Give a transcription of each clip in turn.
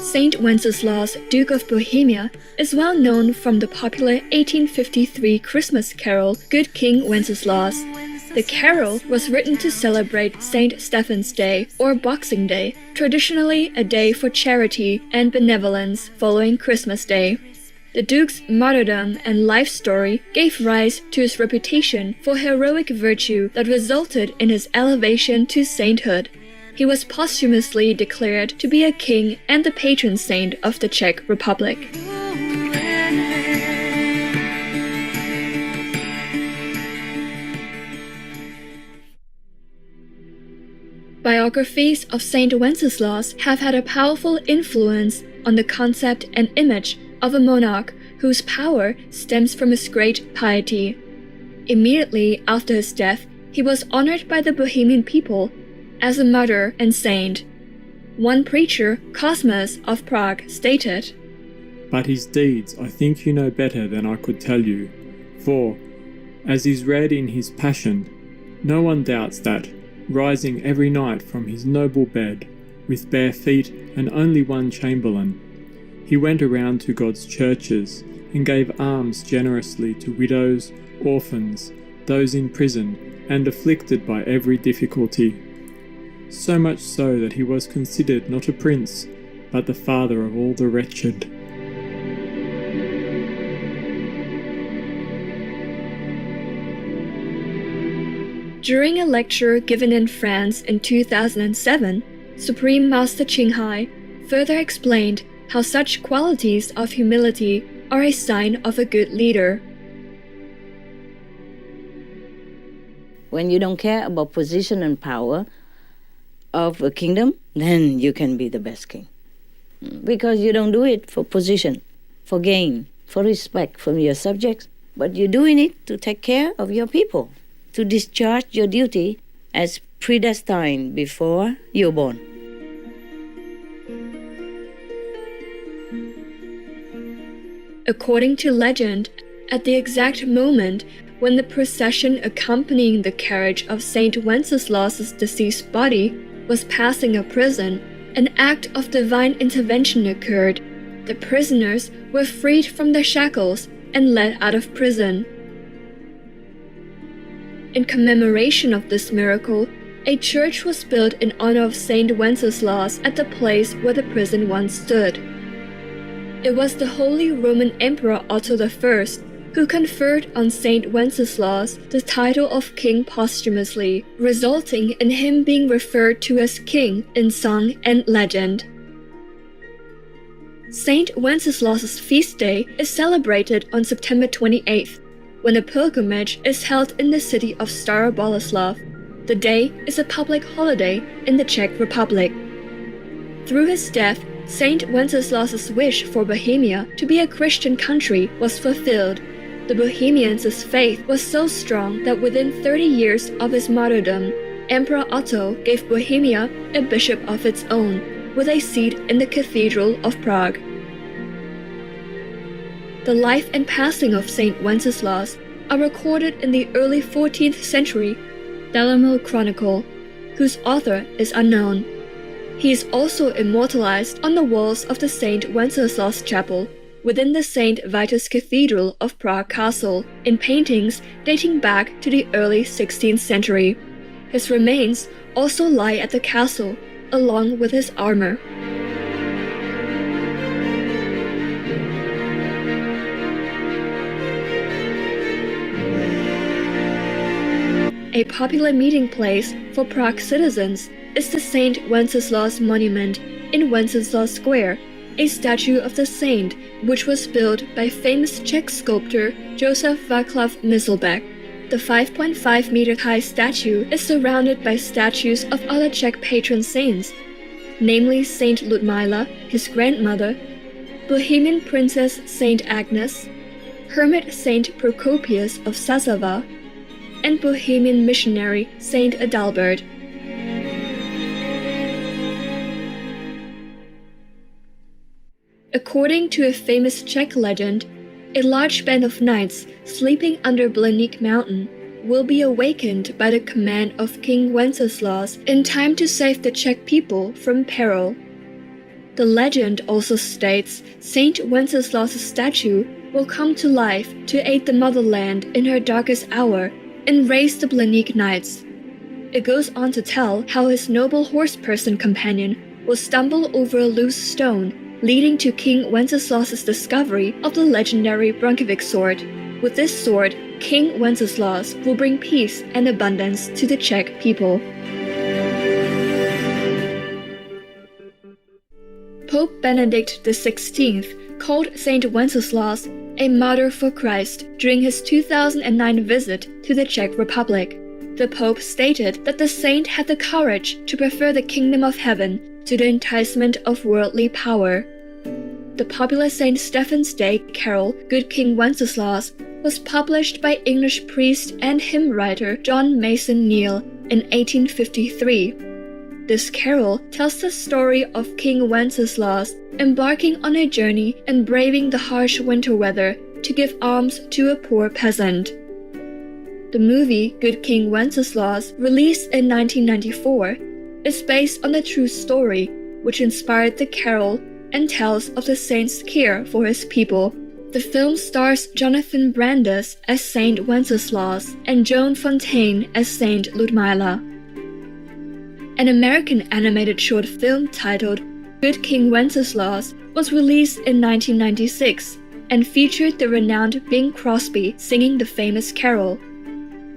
Saint Wenceslaus, Duke of Bohemia, is well known from the popular 1853 Christmas carol Good King Wenceslaus. The carol was written to celebrate Saint Stephen's Day or Boxing Day, traditionally a day for charity and benevolence following Christmas Day. The Duke's martyrdom and life story gave rise to his reputation for heroic virtue that resulted in his elevation to sainthood. He was posthumously declared to be a king and the patron saint of the Czech Republic. Biographies of Saint Wenceslaus have had a powerful influence on the concept and image of a monarch whose power stems from his great piety. Immediately after his death, he was honored by the Bohemian people as a martyr and saint. One preacher, Cosmas of Prague, stated, "But his deeds I think you know better than I could tell you, for, as is read in his Passion, no one doubts that, rising every night from his noble bed, with bare feet and only one chamberlain, he went around to God's churches and gave alms generously to widows, orphans, those in prison, and afflicted by every difficulty. So much so that he was considered not a prince, but the father of all the wretched." During a lecture given in France in 2007, Supreme Master Thanh further explained how such qualities of humility are a sign of a good leader. When you don't care about position and power of a kingdom, then you can be the best king. Because you don't do it for position, for gain, for respect from your subjects, but you're doing it to take care of your people, to discharge your duty as predestined before you're born. According to legend, at the exact moment when the procession accompanying the carriage of Saint Wenceslaus's deceased body was passing a prison, an act of divine intervention occurred. The prisoners were freed from their shackles and led out of prison. In commemoration of this miracle, a church was built in honor of Saint Wenceslaus at the place where the prison once stood. It was the Holy Roman Emperor Otto I who conferred on Saint Wenceslaus the title of king posthumously, resulting in him being referred to as king in song and legend. Saint Wenceslaus's feast day is celebrated on September 28th, when a pilgrimage is held in the city of Stará Boleslav. The day is a public holiday in the Czech Republic. Through his death, Saint Wenceslaus's wish for Bohemia to be a Christian country was fulfilled. The Bohemians' faith was so strong that within 30 years of his martyrdom, Emperor Otto gave Bohemia a bishop of its own, with a seat in the Cathedral of Prague. The life and passing of Saint Wenceslaus are recorded in the early 14th century Delamil Chronicle, whose author is unknown. He is also immortalized on the walls of the Saint Wenceslaus Chapel within the St. Vitus Cathedral of Prague Castle in paintings dating back to the early 16th century. His remains also lie at the castle, along with his armor. A popular meeting place for Prague citizens is the St. Wenceslaus Monument in Wenceslaus Square, a statue of the saint which was built by famous Czech sculptor Josef Václav Myslbek. The 5.5-meter-high statue is surrounded by statues of other Czech patron saints, namely Saint Ludmila, his grandmother, Bohemian Princess Saint Agnes, Hermit Saint Procopius of Sasava, and Bohemian missionary Saint Adalbert. According to a famous Czech legend, a large band of knights sleeping under Blaník Mountain will be awakened by the command of King Wenceslaus in time to save the Czech people from peril. The legend also states Saint Wenceslaus' statue will come to life to aid the motherland in her darkest hour and raise the Blanique Knights. It goes on to tell how his noble horse-person companion will stumble over a loose stone, leading to King Wenceslaus' discovery of the legendary Brunkevic sword. With this sword, King Wenceslaus will bring peace and abundance to the Czech people. Pope Benedict XVI called Saint Wenceslaus a martyr for Christ during his 2009 visit to the Czech Republic. The Pope stated that the saint had the courage to prefer the kingdom of heaven to the enticement of worldly power. The popular St. Stephen's Day carol Good King Wenceslaus was published by English priest and hymn writer John Mason Neale in 1853. This carol tells the story of King Wenceslaus embarking on a journey and braving the harsh winter weather to give alms to a poor peasant. The movie Good King Wenceslaus, released in 1994, is based on a true story which inspired the carol and tells of the saint's care for his people. The film stars Jonathan Brandis as Saint Wenceslaus and Joan Fontaine as Saint Ludmila. An American animated short film titled Good King Wenceslaus was released in 1996 and featured the renowned Bing Crosby singing the famous carol.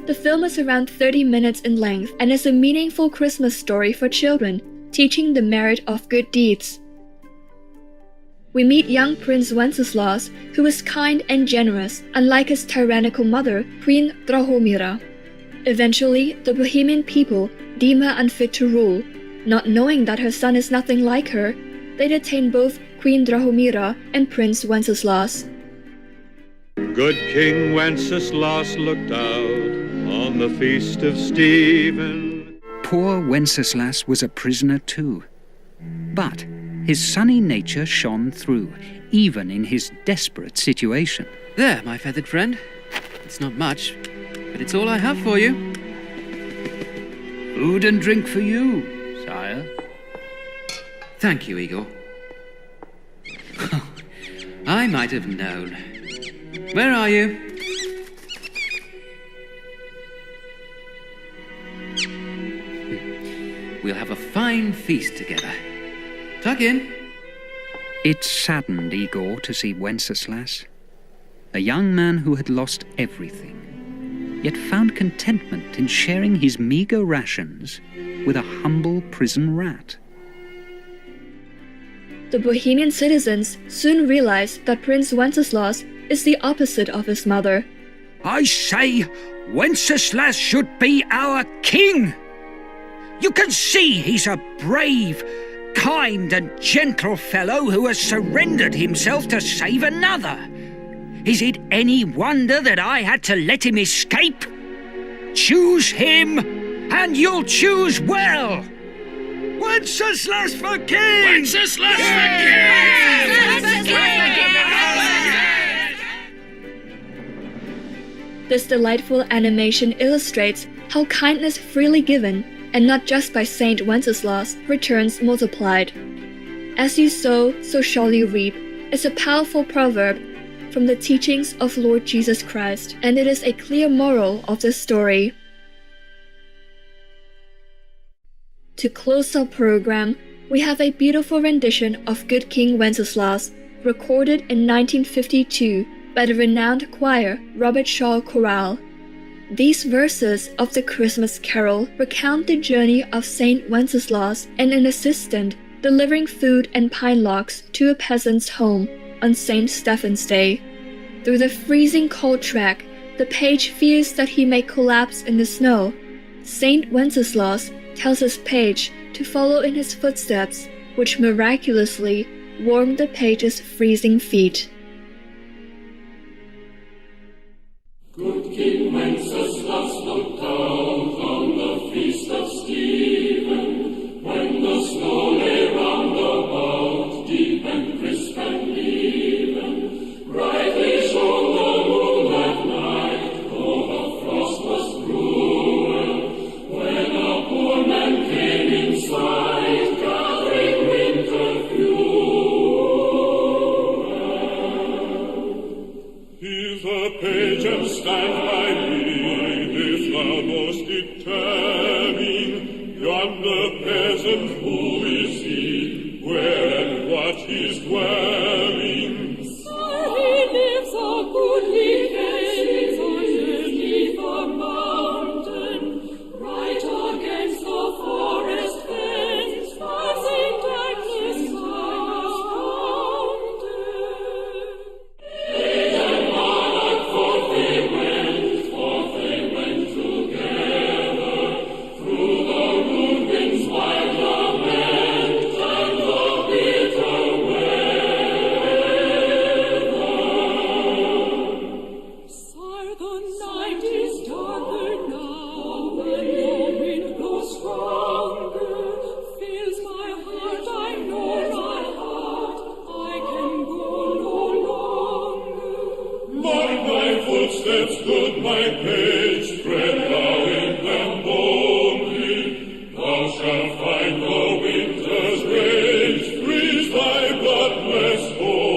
The film is around 30 minutes in length and is a meaningful Christmas story for children, teaching the merit of good deeds. We meet young Prince Wenceslaus, who is kind and generous, unlike his tyrannical mother, Queen Drahomira. Eventually, the Bohemian people deem her unfit to rule. Not knowing that her son is nothing like her, they detain both Queen Drahomira and Prince Wenceslaus. Good King Wenceslaus looked out on the feast of Stephen. Poor Wenceslaus was a prisoner too. But his sunny nature shone through, even in his desperate situation. There, my feathered friend. It's not much, but it's all I have for you. Food and drink for you, sire. Thank you, Igor. I might have known. Where are you? We'll have a fine feast together. Tuck in. It saddened Igor to see Wenceslaus, a young man who had lost everything, yet found contentment in sharing his meagre rations with a humble prison rat. The Bohemian citizens soon realized that Prince Wenceslaus is the opposite of his mother. I say Wenceslaus should be our king. You can see he's a brave, kind and gentle fellow who has surrendered himself to save another. Is it any wonder that I had to let him escape? Choose him, and you'll choose well. Wenceslaus for king! Wenceslaus for king! This delightful animation illustrates how kindness freely given, and not just by Saint Wenceslaus, returns multiplied. As you sow, so shall you reap is a powerful proverb from the teachings of Lord Jesus Christ, and it is a clear moral of this story. To close our program, we have a beautiful rendition of Good King Wenceslaus, recorded in 1952 by the renowned choir Robert Shaw Chorale. These verses of the Christmas carol recount the journey of Saint Wenceslaus and an assistant delivering food and pine logs to a peasant's home on St. Stephen's Day. Through the freezing cold track, the page fears that he may collapse in the snow. Saint Wenceslaus tells his page to follow in his footsteps, which miraculously warm the page's freezing feet. Good King Wenceslaus looked out on the feast of Stephen, when the snow lay round about, deep and crisp and even. Brightly shone the moon that night, though the frost was most determine, yonder peasant, who is he? Where and what he's dwelling? He lives a goodly place underneath the mountain, right against the forest fence, as in darkness surrounded. Age and monarch, forth they went together, through the rude wind's wild lament, and the bitter weather. Sire, the night is darker now, when the wind blows stronger, fills my heart, I know my heart, I can go no longer. Mind thy footsteps, good my page, tread thou in them boldly. Thou shalt find the winter's rage, freeze thy blood less boldly.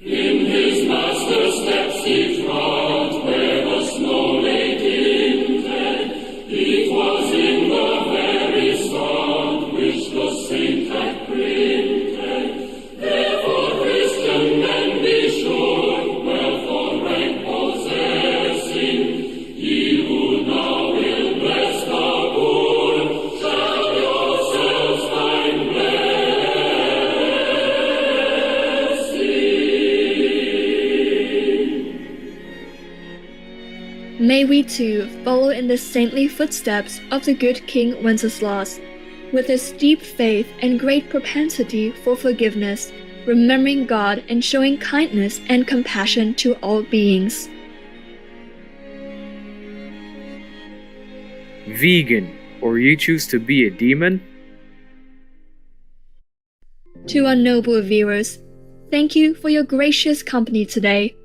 In his master's steps he trod, where the snow lay dinted. It was in the very sod which the saint had printed. Therefore, Christian men, be sure, wealth or rank possessing, ye who now will bless the poor, shall yourselves find blessing. May we too follow in the saintly footsteps of the good King Wenceslaus, with his deep faith and great propensity for forgiveness, remembering God and showing kindness and compassion to all beings. Vegan, or you choose to be a demon? To our noble viewers, thank you for your gracious company today.